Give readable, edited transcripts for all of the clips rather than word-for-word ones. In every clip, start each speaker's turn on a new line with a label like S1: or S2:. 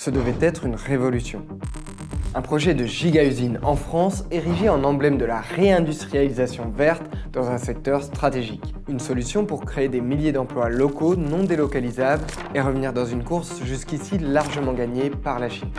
S1: Ce devait être une révolution. Un projet de giga-usine en France érigé en emblème de la réindustrialisation verte dans un secteur stratégique. Une solution pour créer des milliers d'emplois locaux non délocalisables et revenir dans une course jusqu'ici largement gagnée par la Chine.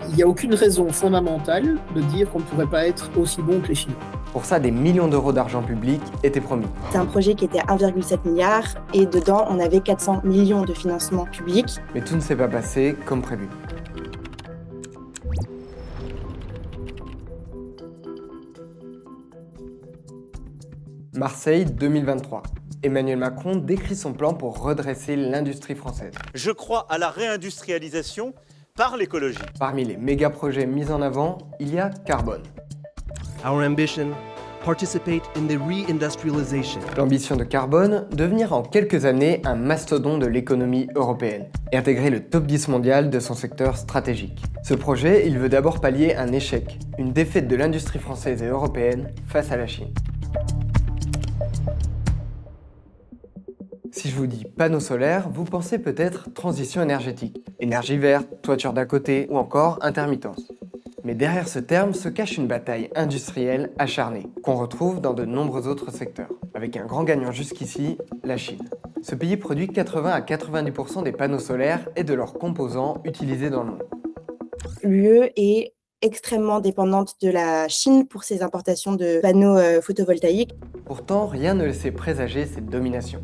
S2: Il n'y a aucune raison fondamentale de dire qu'on ne pourrait pas être aussi bon que les Chinois.
S1: Pour ça, des millions d'euros d'argent public étaient promis.
S3: C'est un projet qui était à 1,7 milliard et dedans, on avait 400 millions de financement public.
S1: Mais tout ne s'est pas passé comme prévu. Marseille 2023. Emmanuel Macron décrit son plan pour redresser l'industrie française.
S4: Je crois à la réindustrialisation par l'écologie.
S1: Parmi les méga-projets mis en avant, il y a Carbone.
S5: Our ambition, participate in the reindustrialization.
S1: L'ambition de Carbone, devenir en quelques années un mastodonte de l'économie européenne et intégrer le top 10 mondial de son secteur stratégique. Ce projet, il veut d'abord pallier un échec, une défaite de l'industrie française et européenne face à la Chine. Si je vous dis panneaux solaires, vous pensez peut-être transition énergétique, énergie verte, toiture d'à côté ou encore intermittence. Mais derrière ce terme se cache une bataille industrielle acharnée, qu'on retrouve dans de nombreux autres secteurs, avec un grand gagnant jusqu'ici, la Chine. Ce pays produit 80 à 90% des panneaux solaires et de leurs composants utilisés dans le monde.
S3: L'UE est extrêmement dépendante de la Chine pour ses importations de panneaux photovoltaïques.
S1: Pourtant, rien ne laissait présager cette domination.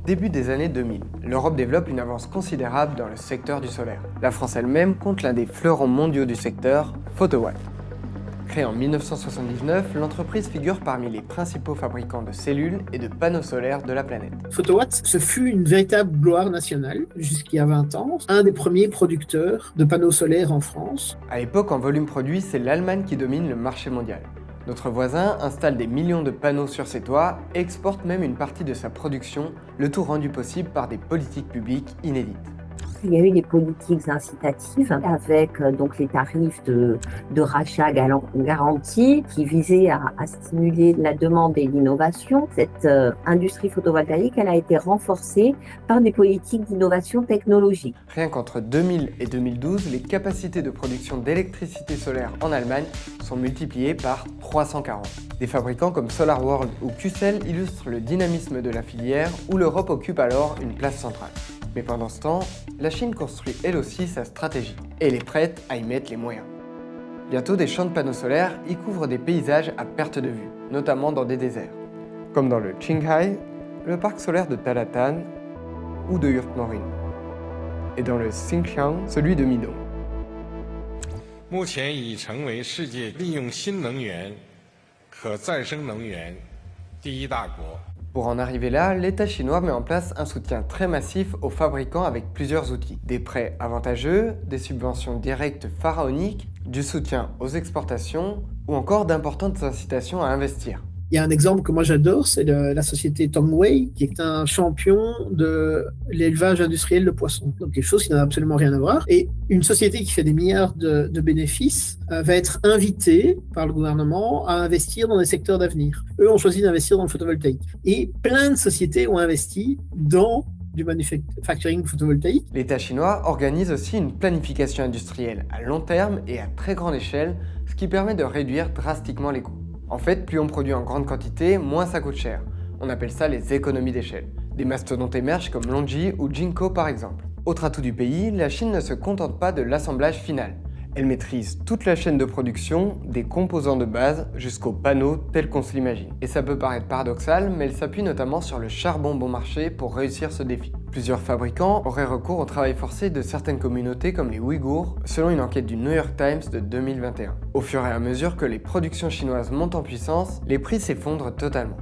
S1: Début des années 2000, l'Europe développe une avance considérable dans le secteur du solaire. La France elle-même compte l'un des fleurons mondiaux du secteur, Photowatt. Créée en 1979, l'entreprise figure parmi les principaux fabricants de cellules et de panneaux solaires de la planète.
S2: Photowatt, ce fut une véritable gloire nationale jusqu'il y a 20 ans, un des premiers producteurs de panneaux solaires en France.
S1: À l'époque, en volume produit, c'est l'Allemagne qui domine le marché mondial. Notre voisin installe des millions de panneaux sur ses toits et exporte même une partie de sa production, le tout rendu possible par des politiques publiques inédites.
S6: Il y a eu des politiques incitatives avec donc les tarifs de rachat garantis qui visaient à stimuler la demande et l'innovation. Cette industrie photovoltaïque, elle a été renforcée par des politiques d'innovation technologique.
S1: Rien qu'entre 2000 et 2012, les capacités de production d'électricité solaire en Allemagne sont multipliées par 340. Des fabricants comme SolarWorld ou QCell illustrent le dynamisme de la filière où l'Europe occupe alors une place centrale. Mais pendant ce temps, la Chine construit elle aussi sa stratégie et elle est prête à y mettre les moyens. Bientôt, des champs de panneaux solaires y couvrent des paysages à perte de vue, notamment dans des déserts, comme dans le Qinghai, le parc solaire de Talatán ou de Yurtmorin, et dans le Xinjiang, celui de Midong.
S7: 目前已成为世界利用新能源、可再生能源第一大国。
S1: Pour en arriver là, l'État chinois met en place un soutien très massif aux fabricants avec plusieurs outils. Des prêts avantageux, des subventions directes pharaoniques, du soutien aux exportations ou encore d'importantes incitations à investir.
S2: Il y a un exemple que moi j'adore, c'est la société Tongwei, qui est un champion de l'élevage industriel de poissons. Donc quelque chose qui n'a absolument rien à voir. Et une société qui fait des milliards de bénéfices va être invitée par le gouvernement à investir dans des secteurs d'avenir. Eux ont choisi d'investir dans le photovoltaïque. Et plein de sociétés ont investi dans du manufacturing photovoltaïque.
S1: L'État chinois organise aussi une planification industrielle à long terme et à très grande échelle, ce qui permet de réduire drastiquement les coûts. En fait, plus on produit en grande quantité, moins ça coûte cher. On appelle ça les économies d'échelle. Des mastodontes émergent comme Longi ou Jinko par exemple. Autre atout du pays, la Chine ne se contente pas de l'assemblage final. Elle maîtrise toute la chaîne de production, des composants de base jusqu'aux panneaux tels qu'on se l'imagine. Et ça peut paraître paradoxal, mais elle s'appuie notamment sur le charbon bon marché pour réussir ce défi. Plusieurs fabricants auraient recours au travail forcé de certaines communautés comme les Ouïghours, selon une enquête du New York Times de 2021. Au fur et à mesure que les productions chinoises montent en puissance, les prix s'effondrent totalement.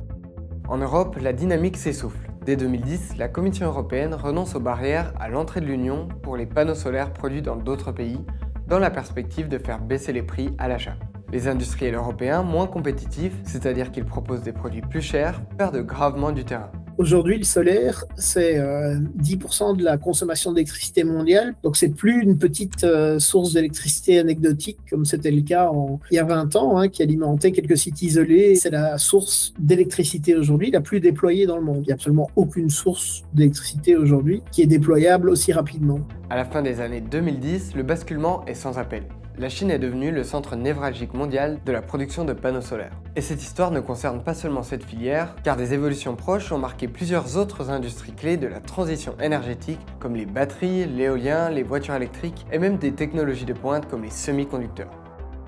S1: En Europe, la dynamique s'essouffle. Dès 2010, la Commission européenne renonce aux barrières à l'entrée de l'Union pour les panneaux solaires produits dans d'autres pays, dans la perspective de faire baisser les prix à l'achat. Les industriels européens moins compétitifs, c'est-à-dire qu'ils proposent des produits plus chers, perdent gravement du terrain.
S2: Aujourd'hui, le solaire, c'est 10% de la consommation d'électricité mondiale. Donc, c'est plus une petite source d'électricité anecdotique comme c'était le cas il y a 20 ans, hein, qui alimentait quelques sites isolés. C'est la source d'électricité aujourd'hui la plus déployée dans le monde. Il n'y a absolument aucune source d'électricité aujourd'hui qui est déployable aussi rapidement.
S1: À la fin des années 2010, le basculement est sans appel. La Chine est devenue le centre névralgique mondial de la production de panneaux solaires. Et cette histoire ne concerne pas seulement cette filière, car des évolutions proches ont marqué plusieurs autres industries clés de la transition énergétique, comme les batteries, l'éolien, les voitures électriques et même des technologies de pointe comme les semi-conducteurs.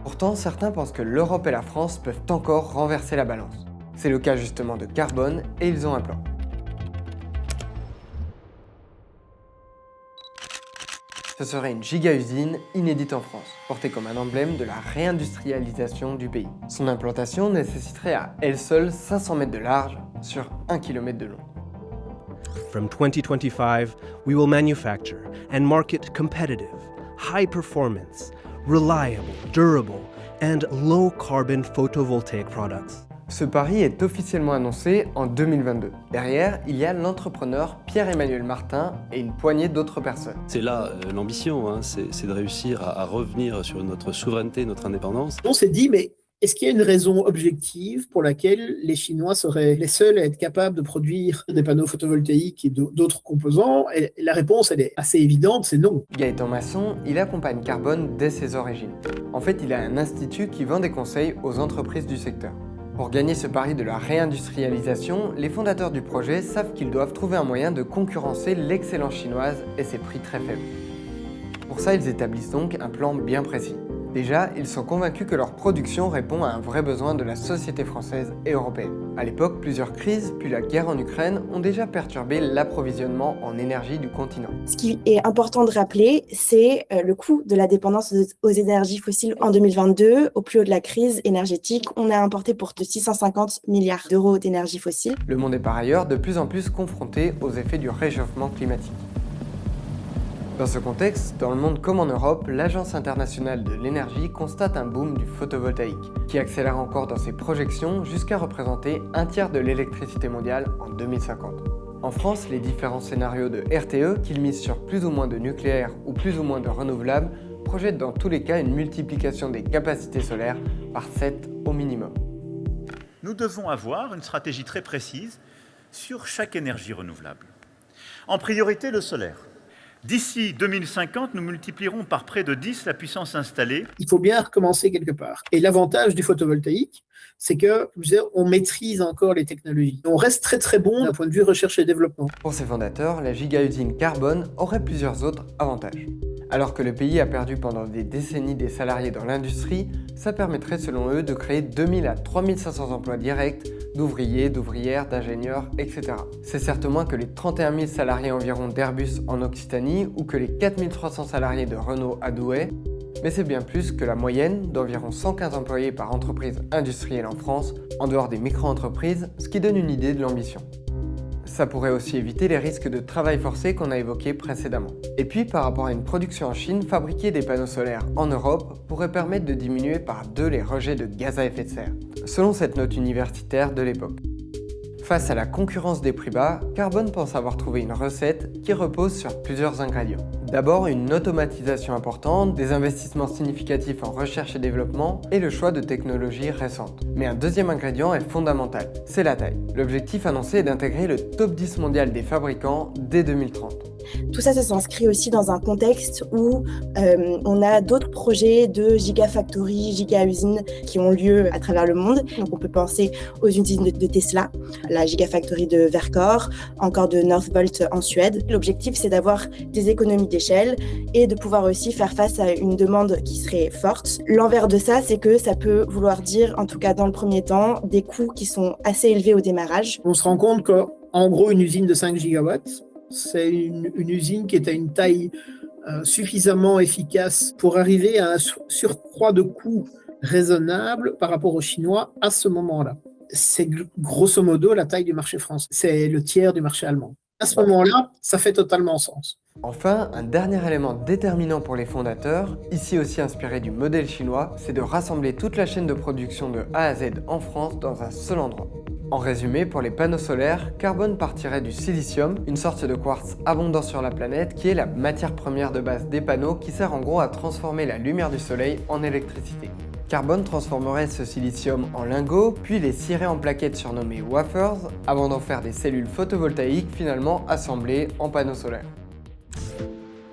S1: Pourtant, certains pensent que l'Europe et la France peuvent encore renverser la balance. C'est le cas justement de Carbone et ils ont un plan. Ce serait une giga-usine inédite en France, portée comme un emblème de la réindustrialisation du pays. Son implantation nécessiterait à elle seule 500 mètres de large sur 1 km de long.
S5: From 2025, we will manufacture and market competitive, high performance, reliable, durable, and low carbon photovoltaic products.
S1: Ce pari est officiellement annoncé en 2022. Derrière, il y a l'entrepreneur Pierre-Emmanuel Martin et une poignée d'autres personnes.
S8: C'est là l'ambition, hein, c'est de réussir à revenir sur notre souveraineté, notre indépendance.
S2: On s'est dit, mais est-ce qu'il y a une raison objective pour laquelle les Chinois seraient les seuls à être capables de produire des panneaux photovoltaïques et d'autres composants? Et la réponse, elle est assez évidente, c'est non.
S1: Gaëtan Masson, il accompagne Carbone dès ses origines. En fait, il a un institut qui vend des conseils aux entreprises du secteur. Pour gagner ce pari de la réindustrialisation, les fondateurs du projet savent qu'ils doivent trouver un moyen de concurrencer l'excellence chinoise et ses prix très faibles. Pour ça, ils établissent donc un plan bien précis. Déjà, ils sont convaincus que leur production répond à un vrai besoin de la société française et européenne. À l'époque, plusieurs crises, puis la guerre en Ukraine, ont déjà perturbé l'approvisionnement en énergie du continent.
S3: Ce qui est important de rappeler, c'est le coût de la dépendance aux énergies fossiles en 2022. Au plus haut de la crise énergétique, on a importé pour de 650 milliards d'euros d'énergie fossile.
S1: Le monde est par ailleurs de plus en plus confronté aux effets du réchauffement climatique. Dans ce contexte, dans le monde comme en Europe, l'Agence internationale de l'énergie constate un boom du photovoltaïque, qui accélère encore dans ses projections jusqu'à représenter un tiers de l'électricité mondiale en 2050. En France, les différents scénarios de RTE, qu'ils misent sur plus ou moins de nucléaire ou plus ou moins de renouvelables, projettent dans tous les cas une multiplication des capacités solaires par 7 au minimum.
S4: Nous devons avoir une stratégie très précise sur chaque énergie renouvelable. En priorité, le solaire. D'ici 2050, nous multiplierons par près de 10 la puissance installée.
S2: Il faut bien recommencer quelque part. Et l'avantage du photovoltaïque, c'est que, comme je disais, on maîtrise encore les technologies. On reste très très bon d'un point de vue recherche et développement.
S1: Pour ses fondateurs, la giga-usine Carbone aurait plusieurs autres avantages. Alors que le pays a perdu pendant des décennies des salariés dans l'industrie, ça permettrait selon eux de créer 2000 à 3500 emplois directs d'ouvriers, d'ouvrières, d'ingénieurs, etc. C'est certes moins que les 31 000 salariés environ d'Airbus en Occitanie ou que les 4300 salariés de Renault à Douai, mais c'est bien plus que la moyenne d'environ 115 employés par entreprise industrielle en France, en dehors des micro-entreprises, ce qui donne une idée de l'ambition. Ça pourrait aussi éviter les risques de travail forcé qu'on a évoqués précédemment. Et puis, par rapport à une production en Chine, fabriquer des panneaux solaires en Europe pourrait permettre de diminuer par 2 les rejets de gaz à effet de serre, selon cette note universitaire de l'époque. Face à la concurrence des prix bas, Carbone pense avoir trouvé une recette qui repose sur plusieurs ingrédients. D'abord, une automatisation importante, des investissements significatifs en recherche et développement et le choix de technologies récentes. Mais un deuxième ingrédient est fondamental, c'est la taille. L'objectif annoncé est d'intégrer le top 10 mondial des fabricants dès 2030.
S3: Tout ça s'inscrit aussi dans un contexte où on a d'autres projets de gigafactories, giga-usines qui ont lieu à travers le monde. Donc on peut penser aux usines de Tesla, la gigafactory de Verkor, encore de Northvolt en Suède. L'objectif, c'est d'avoir des économies d'échelle et de pouvoir aussi faire face à une demande qui serait forte. L'envers de ça, c'est que ça peut vouloir dire, en tout cas dans le premier temps, des coûts qui sont assez élevés au démarrage.
S2: On se rend compte qu'en gros, une usine de 5 gigawatts, c'est une usine qui est à une taille suffisamment efficace pour arriver à un surcroît de coûts raisonnable par rapport aux Chinois à ce moment-là. C'est grosso modo la taille du marché français. C'est le tiers du marché allemand. À ce moment-là, ça fait totalement sens.
S1: Enfin, un dernier élément déterminant pour les fondateurs, ici aussi inspiré du modèle chinois, c'est de rassembler toute la chaîne de production de A à Z en France dans un seul endroit. En résumé, pour les panneaux solaires, Carbone partirait du silicium, une sorte de quartz abondant sur la planète qui est la matière première de base des panneaux qui sert en gros à transformer la lumière du soleil en électricité. Carbone transformerait ce silicium en lingots, puis les scierait en plaquettes surnommées wafers, avant d'en faire des cellules photovoltaïques finalement assemblées en panneaux solaires.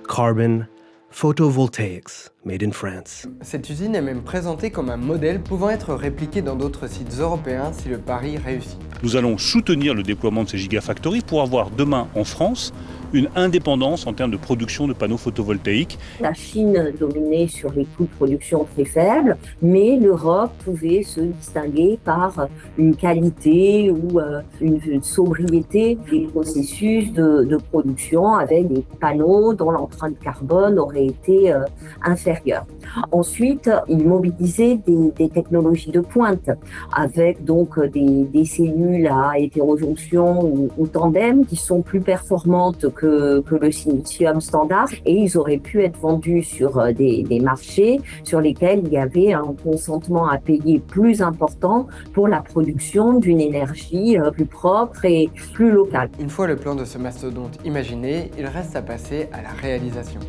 S5: Carbon photovoltaics made in France.
S1: Cette usine est même présentée comme un modèle pouvant être répliqué dans d'autres sites européens si le pari réussit.
S9: Nous allons soutenir le déploiement de ces gigafactories pour avoir demain en France une indépendance en termes de production de panneaux photovoltaïques.
S6: La Chine dominait sur les coûts de production très faibles, mais l'Europe pouvait se distinguer par une qualité ou une sobriété des processus de production avec des panneaux dont l'empreinte carbone aurait été inférieure. Ensuite, ils mobilisaient des technologies de pointe avec donc des cellules à hétérojonction ou tandem qui sont plus performantes que le silicium standard, et ils auraient pu être vendus sur des marchés sur lesquels il y avait un consentement à payer plus important pour la production d'une énergie plus propre et plus locale.
S1: Une fois le plan de ce mastodonte imaginé, il reste à passer à la réalisation.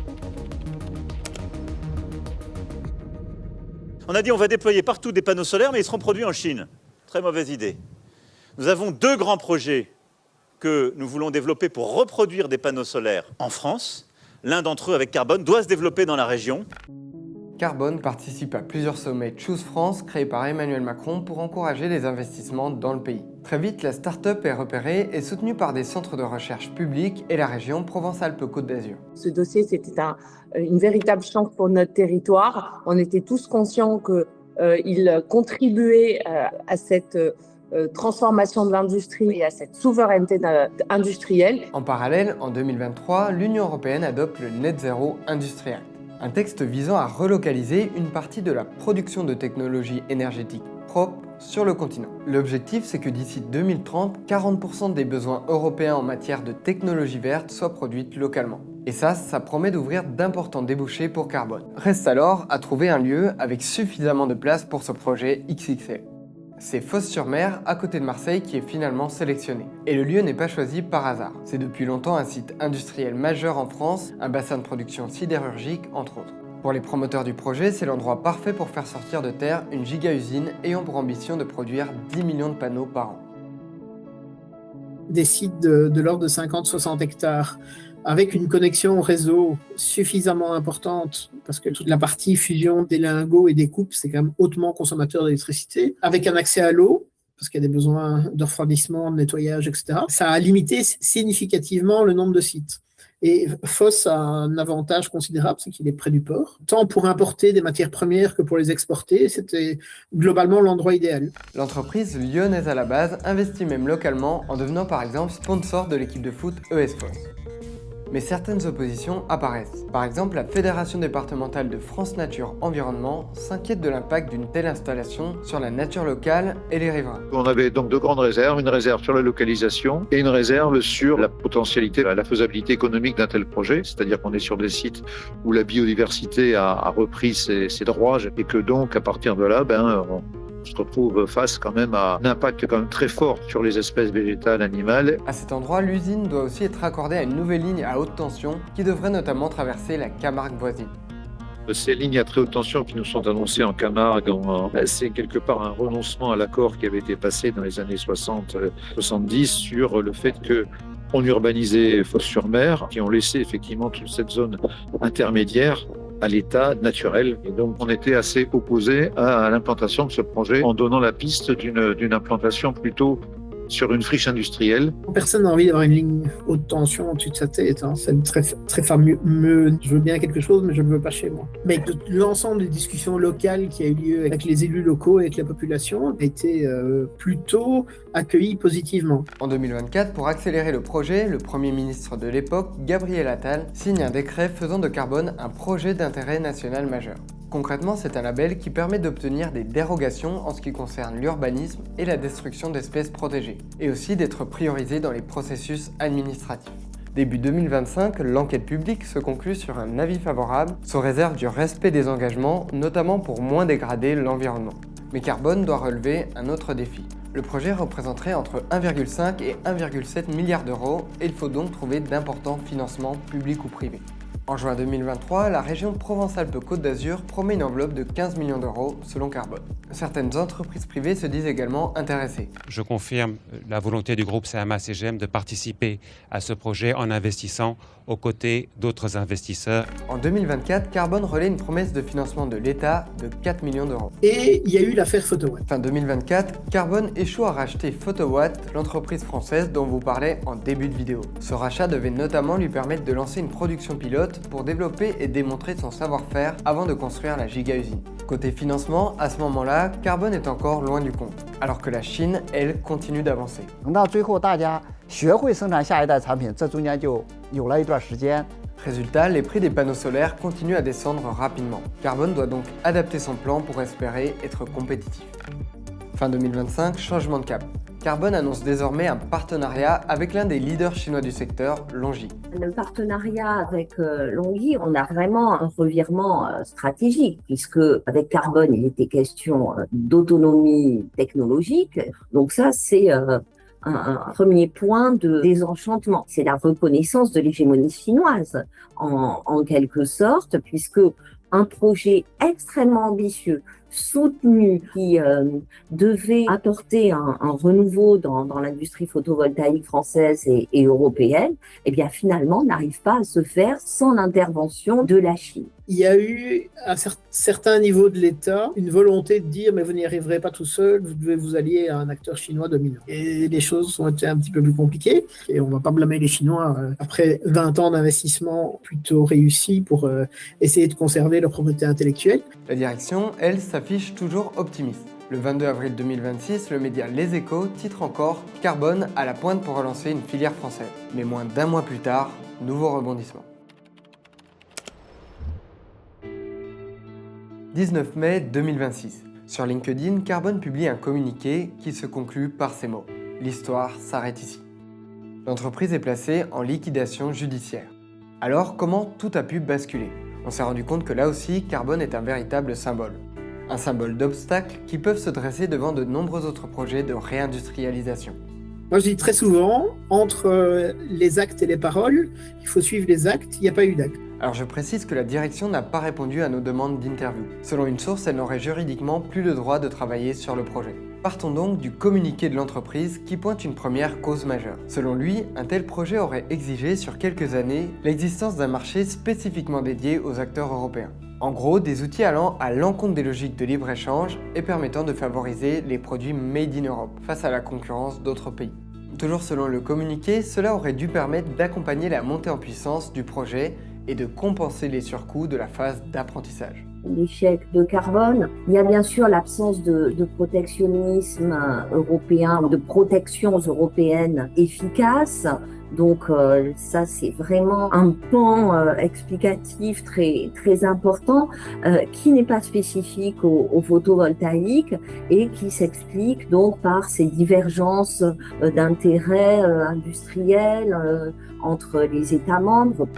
S4: On a dit on va déployer partout des panneaux solaires, mais ils seront produits en Chine. Très mauvaise idée. Nous avons 2 grands projets que nous voulons développer pour reproduire des panneaux solaires en France. L'un d'entre eux, avec Carbone, doit se développer dans la région.
S1: Carbone participe à plusieurs sommets Choose France créés par Emmanuel Macron pour encourager les investissements dans le pays. Très vite, la start-up est repérée et soutenue par des centres de recherche publics et la région Provence-Alpes-Côte d'Azur.
S10: Ce dossier, c'était une véritable chance pour notre territoire. On était tous conscients qu'il contribuait à cette transformation de l'industrie et à cette souveraineté industrielle.
S1: En parallèle, en 2023, l'Union européenne adopte le Net Zero Industrial, un texte visant à relocaliser une partie de la production de technologies énergétiques propres sur le continent. L'objectif, c'est que d'ici 2030, 40% des besoins européens en matière de technologies vertes soient produites localement. Et ça promet d'ouvrir d'importants débouchés pour Carbone. Reste alors à trouver un lieu avec suffisamment de place pour ce projet XXL. C'est Fos-sur-Mer, à côté de Marseille, qui est finalement sélectionné. Et le lieu n'est pas choisi par hasard. C'est depuis longtemps un site industriel majeur en France, un bassin de production sidérurgique, entre autres. Pour les promoteurs du projet, c'est l'endroit parfait pour faire sortir de terre une giga-usine ayant pour ambition de produire 10 millions de panneaux par an.
S2: Des sites de l'ordre de 50-60 hectares, avec une connexion au réseau suffisamment importante, parce que toute la partie fusion des lingots et des coupes, c'est quand même hautement consommateur d'électricité, avec un accès à l'eau, parce qu'il y a des besoins de refroidissement, de nettoyage, etc. Ça a limité significativement le nombre de sites. Et Fos a un avantage considérable, c'est qu'il est près du port. Tant pour importer des matières premières que pour les exporter, c'était globalement l'endroit idéal.
S1: L'entreprise lyonnaise à la base investit même localement en devenant par exemple sponsor de l'équipe de foot ES Fos. Mais certaines oppositions apparaissent. Par exemple, la Fédération départementale de France Nature Environnement s'inquiète de l'impact d'une telle installation sur la nature locale et les riverains.
S11: On avait donc 2 grandes réserves, une réserve sur la localisation et une réserve sur la potentialité, la faisabilité économique d'un tel projet, c'est-à-dire qu'on est sur des sites où la biodiversité a repris ses droits et que donc à partir de là, on se retrouve face quand même à un impact quand même très fort sur les espèces végétales, animales.
S1: À cet endroit, l'usine doit aussi être raccordée à une nouvelle ligne à haute tension qui devrait notamment traverser la Camargue voisine.
S11: Ces lignes à très haute tension qui nous sont annoncées en Camargue, c'est quelque part un renoncement à l'accord qui avait été passé dans les années 60-70 sur le fait que on urbanisait Fos-sur-Mer, qui ont laissé effectivement toute cette zone intermédiaire à l'état naturel. Et donc, on était assez opposé à l'implantation de ce projet en donnant la piste d'une implantation plutôt sur une friche industrielle.
S2: Personne n'a envie d'avoir une ligne haute tension au-dessus de sa tête. C'est très fameux. Je veux bien quelque chose, mais je ne le veux pas chez moi. Mais l'ensemble des discussions locales qui a eu lieu avec les élus locaux et avec la population a été plutôt accueilli positivement.
S1: En 2024, pour accélérer le projet, le Premier ministre de l'époque, Gabriel Attal, signe un décret faisant de Carbone un projet d'intérêt national majeur. Concrètement, c'est un label qui permet d'obtenir des dérogations en ce qui concerne l'urbanisme et la destruction d'espèces protégées, et aussi d'être priorisé dans les processus administratifs. Début 2025, l'enquête publique se conclut sur un avis favorable sous réserve du respect des engagements, notamment pour moins dégrader l'environnement. Mais Carbone doit relever un autre défi. Le projet représenterait entre 1,5 et 1,7 milliard d'euros et il faut donc trouver d'importants financements publics ou privés. En juin 2023, la région Provence-Alpes-Côte d'Azur promet une enveloppe de 15 millions d'euros selon Carbone. Certaines entreprises privées se disent également intéressées.
S12: Je confirme la volonté du groupe CMA-CGM de participer à ce projet en investissant aux côtés d'autres investisseurs.
S1: En 2024, Carbone relaie une promesse de financement de l'État de 4 millions d'euros.
S2: Et il y a eu l'affaire Photowatt.
S1: Fin 2024, Carbone échoue à racheter Photowatt, l'entreprise française dont vous parlais en début de vidéo. Ce rachat devait notamment lui permettre de lancer une production pilote pour développer et démontrer son savoir-faire avant de construire la giga-usine. Côté financement, à ce moment-là, Carbone est encore loin du compte, alors que la Chine, elle, continue d'avancer. Résultat, les prix des panneaux solaires continuent à descendre rapidement. Carbone doit donc adapter son plan pour espérer être compétitif. Fin 2025, changement de cap. Carbone annonce désormais un partenariat avec l'un des leaders chinois du secteur, LONGi.
S6: Le partenariat avec LONGi, on a vraiment un revirement stratégique, puisque avec Carbone, il était question d'autonomie technologique. Donc ça, c'est un premier point de désenchantement. C'est la reconnaissance de l'hégémonie chinoise, en quelque sorte, puisque un projet extrêmement ambitieux, soutenu, qui devait apporter un renouveau dans l'industrie photovoltaïque française et européenne, eh bien finalement n'arrive pas à se faire sans l'intervention de la Chine.
S2: Il y a eu, à certains niveaux de l'État, une volonté de dire « mais vous n'y arriverez pas tout seul, vous devez vous allier à un acteur chinois dominant ». Et les choses ont été un petit peu plus compliquées, et on ne va pas blâmer les Chinois après 20 ans d'investissement plutôt réussis pour essayer de conserver leur propriété intellectuelle.
S1: La direction, elle, s'affiche toujours optimiste. Le 22 avril 2026, le média Les Échos titre encore « Carbone à la pointe pour relancer une filière française ». Mais moins d'un mois plus tard, nouveau rebondissement. 19 mai 2026. Sur LinkedIn, Carbone publie un communiqué qui se conclut par ces mots. L'histoire s'arrête ici. L'entreprise est placée en liquidation judiciaire. Alors, comment tout a pu basculer? On s'est rendu compte que là aussi, Carbone est un véritable symbole. Un symbole d'obstacles qui peuvent se dresser devant de nombreux autres projets de réindustrialisation.
S2: Moi, je dis très souvent, entre les actes et les paroles, il faut suivre les actes, il n'y a pas eu d'actes.
S1: Alors je précise que la direction n'a pas répondu à nos demandes d'interview. Selon une source, elle n'aurait juridiquement plus le droit de travailler sur le projet. Partons donc du communiqué de l'entreprise qui pointe une première cause majeure. Selon lui, un tel projet aurait exigé sur quelques années l'existence d'un marché spécifiquement dédié aux acteurs européens. En gros, des outils allant à l'encontre des logiques de libre-échange et permettant de favoriser les produits made in Europe face à la concurrence d'autres pays. Toujours selon le communiqué, cela aurait dû permettre d'accompagner la montée en puissance du projet et de compenser les surcoûts de la phase d'apprentissage.
S6: L'échec de Carbone, il y a bien sûr l'absence de protectionnisme européen, de protections européennes efficaces. Donc ça, c'est vraiment un pan explicatif très important qui n'est pas spécifique au photovoltaïque et qui s'explique donc par ces divergences d'intérêts industriels entre les États membres.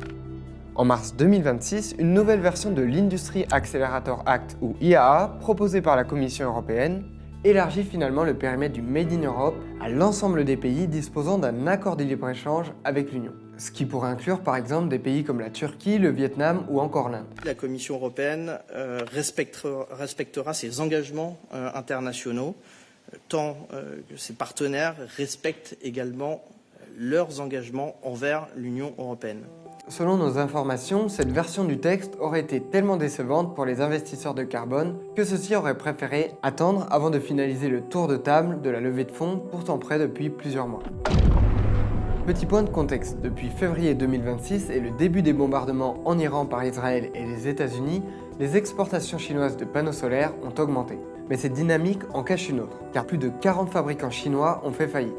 S1: En mars 2026, une nouvelle version de l'Industry Accelerator Act, ou IAA, proposée par la Commission européenne, élargit finalement le périmètre du Made in Europe à l'ensemble des pays disposant d'un accord de libre-échange avec l'Union. Ce qui pourrait inclure par exemple des pays comme la Turquie, le Vietnam ou encore l'Inde.
S13: La Commission européenne respectera ses engagements internationaux, tant que ses partenaires respectent également leurs engagements envers l'Union européenne.
S1: Selon nos informations, cette version du texte aurait été tellement décevante pour les investisseurs de Carbone que ceux-ci auraient préféré attendre avant de finaliser le tour de table de la levée de fonds pourtant prêt depuis plusieurs mois. Petit point de contexte, depuis février 2026 et le début des bombardements en Iran par Israël et les États-Unis, les exportations chinoises de panneaux solaires ont augmenté. Mais cette dynamique en cache une autre, car plus de 40 fabricants chinois ont fait faillite.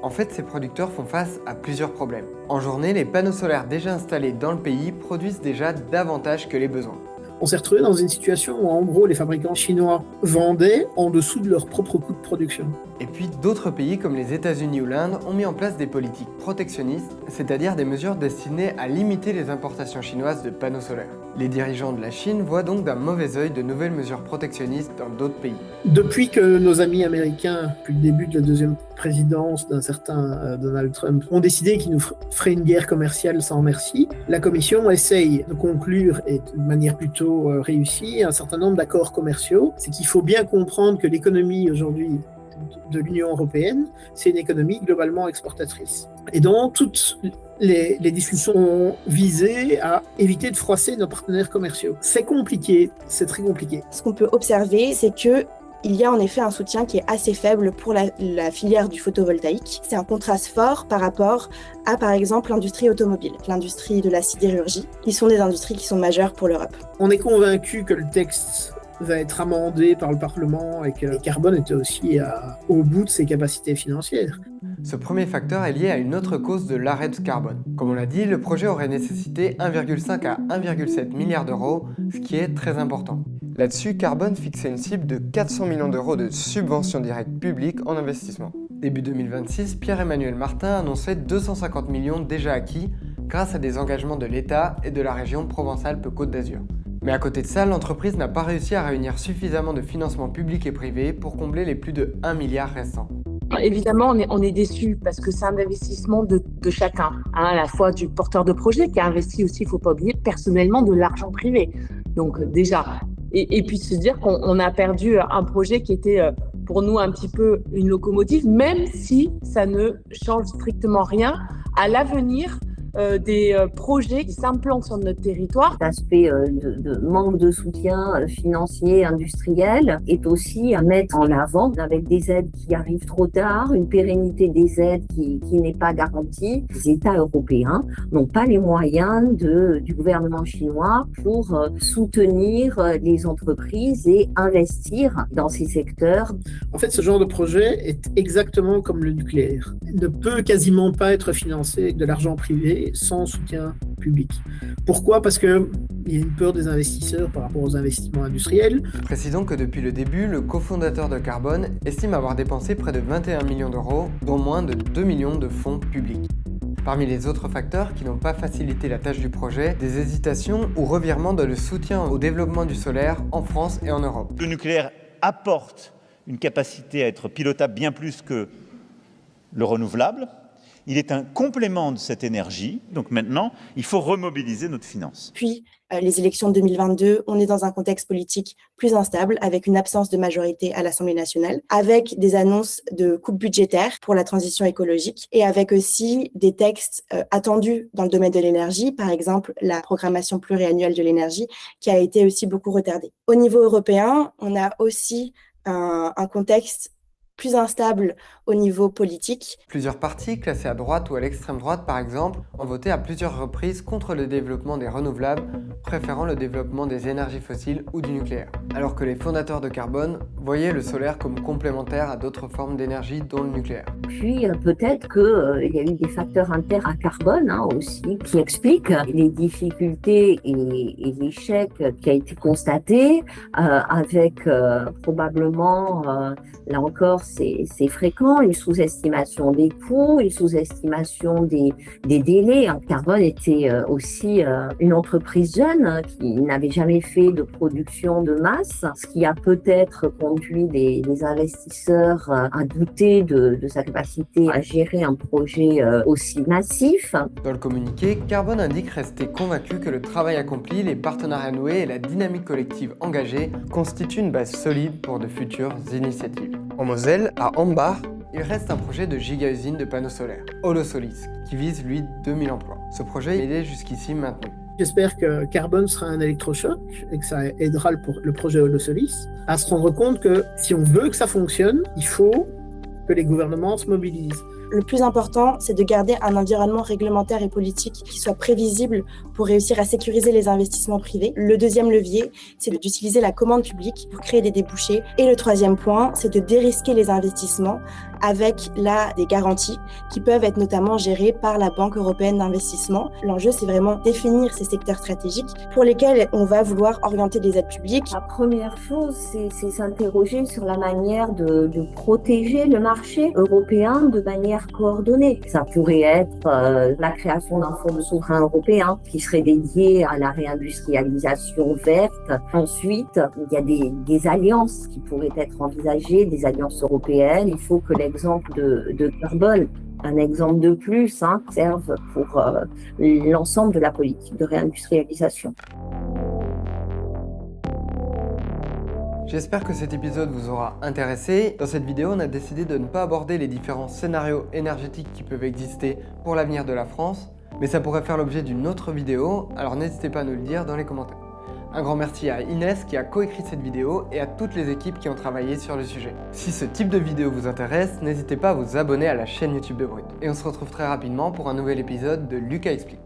S1: En fait, ces producteurs font face à plusieurs problèmes. En journée, les panneaux solaires déjà installés dans le pays produisent déjà davantage que les besoins.
S2: on s'est retrouvé dans une situation où en gros les fabricants chinois vendaient en dessous de leur propre coût de production.
S1: Et puis d'autres pays comme les États-Unis ou l'Inde ont mis en place des politiques protectionnistes, c'est-à-dire des mesures destinées à limiter les importations chinoises de panneaux solaires. Les dirigeants de la Chine voient donc d'un mauvais œil de nouvelles mesures protectionnistes dans d'autres pays.
S2: Depuis que nos amis américains, depuis le début de la deuxième présidence d'un certain Donald Trump, ont décidé qu'ils nous feraient une guerre commerciale sans merci, la Commission essaye de conclure, et de manière plutôt réussie, un certain nombre d'accords commerciaux. C'est qu'il faut bien comprendre que l'économie aujourd'hui de l'Union européenne, c'est une économie globalement exportatrice. Et donc, toutes les discussions ont visé à éviter de froisser nos partenaires commerciaux. C'est compliqué, c'est très compliqué.
S3: Ce qu'on peut observer, c'est que il y a en effet un soutien qui est assez faible pour la filière du photovoltaïque. C'est un contraste fort par rapport à, par exemple, l'industrie automobile, l'industrie de la sidérurgie, qui sont des industries qui sont majeures pour l'Europe.
S2: On est convaincu que le texte va être amendé par le Parlement et que Carbone était aussi au bout de ses capacités financières.
S1: Ce premier facteur est lié à une autre cause de l'arrêt de Carbone. Comme on l'a dit, le projet aurait nécessité 1,5 à 1,7 milliard d'euros, ce qui est très important. Là-dessus, Carbone fixait une cible de 400 millions d'euros de subventions directes publiques en investissement. Début 2026, Pierre-Emmanuel Martin annonçait 250 millions déjà acquis grâce à des engagements de l'État et de la région Provence-Alpes-Côte d'Azur. Mais à côté de ça, l'entreprise n'a pas réussi à réunir suffisamment de financements publics et privés pour combler les plus de 1 milliard restants.
S10: Évidemment, on est déçus parce que c'est un investissement de chacun, à la fois du porteur de projet qui a investi aussi, il ne faut pas oublier, personnellement de l'argent privé. Donc déjà, et puis se dire qu'on a perdu un projet qui était pour nous un petit peu une locomotive, même si ça ne change strictement rien à l'avenir des projets qui s'implantent sur notre territoire.
S6: L'aspect de manque de soutien financier, industriel est aussi à mettre en avant avec des aides qui arrivent trop tard, une pérennité des aides qui n'est pas garantie. Les États européens n'ont pas les moyens du gouvernement chinois pour soutenir les entreprises et investir dans ces secteurs.
S2: En fait, ce genre de projet est exactement comme le nucléaire. Il ne peut quasiment pas être financé avec de l'argent privé sans soutien public. Pourquoi ? Parce qu'il y a une peur des investisseurs par rapport aux investissements industriels.
S1: Précisons que depuis le début, le cofondateur de Carbone estime avoir dépensé près de 21 millions d'euros, dont moins de 2 millions de fonds publics. Parmi les autres facteurs qui n'ont pas facilité la tâche du projet, des hésitations ou revirements dans le soutien au développement du solaire en France et en Europe.
S4: Le nucléaire apporte une capacité à être pilotable bien plus que le renouvelable. Il est un complément de cette énergie. Donc maintenant, il faut remobiliser notre finance.
S3: Puis, les élections de 2022, on est dans un contexte politique plus instable, avec une absence de majorité à l'Assemblée nationale, avec des annonces de coupes budgétaires pour la transition écologique et avec aussi des textes attendus dans le domaine de l'énergie, par exemple la programmation pluriannuelle de l'énergie, qui a été aussi beaucoup retardée. Au niveau européen, on a aussi un contexte plus instable au niveau politique.
S1: Plusieurs partis, classés à droite ou à l'extrême droite par exemple, ont voté à plusieurs reprises contre le développement des renouvelables, préférant le développement des énergies fossiles ou du nucléaire. Alors que les fondateurs de Carbone voyaient le solaire comme complémentaire à d'autres formes d'énergie dont le nucléaire.
S6: Puis peut-être qu'il y a eu des facteurs internes à Carbone aussi qui expliquent les difficultés et l'échec qui a été constaté avec probablement, là encore, c'est fréquent, une sous-estimation des coûts, une sous-estimation des délais. Carbone était aussi une entreprise jeune qui n'avait jamais fait de production de masse, ce qui a peut-être conduit les investisseurs à douter de sa capacité à gérer un projet aussi massif.
S1: Dans le communiqué, Carbone indique rester convaincu que le travail accompli, les partenariats noués et la dynamique collective engagée constituent une base solide pour de futures initiatives. En Moselle, à Ambach, il reste un projet de giga-usine de panneaux solaires, Holosolis, qui vise lui 2000 emplois. Ce projet il est jusqu'ici maintenu.
S2: J'espère que Carbone sera un électrochoc et que ça aidera le projet Holosolis à se rendre compte que si on veut que ça fonctionne, il faut que les gouvernements se mobilisent.
S3: Le plus important, c'est de garder un environnement réglementaire et politique qui soit prévisible pour réussir à sécuriser les investissements privés. Le deuxième levier, c'est d'utiliser la commande publique pour créer des débouchés. Et le troisième point, c'est de dérisquer les investissements avec des garanties qui peuvent être notamment gérées par la Banque européenne d'investissement. L'enjeu, c'est vraiment définir ces secteurs stratégiques pour lesquels on va vouloir orienter des aides publiques.
S6: La première chose, c'est s'interroger sur la manière de protéger le marché européen de manière coordonnée. Ça pourrait être la création d'un fonds de souverain européen qui serait dédié à la réindustrialisation verte. Ensuite, il y a des alliances qui pourraient être envisagées, des alliances européennes. Il faut que l'exemple de Carbone, un exemple de plus, serve pour l'ensemble de la politique de réindustrialisation.
S1: J'espère que cet épisode vous aura intéressé. Dans cette vidéo, on a décidé de ne pas aborder les différents scénarios énergétiques qui peuvent exister pour l'avenir de la France, mais ça pourrait faire l'objet d'une autre vidéo, alors n'hésitez pas à nous le dire dans les commentaires. Un grand merci à Inès qui a coécrit cette vidéo et à toutes les équipes qui ont travaillé sur le sujet. Si ce type de vidéo vous intéresse, n'hésitez pas à vous abonner à la chaîne YouTube de Brut. Et on se retrouve très rapidement pour un nouvel épisode de Lucas Explique.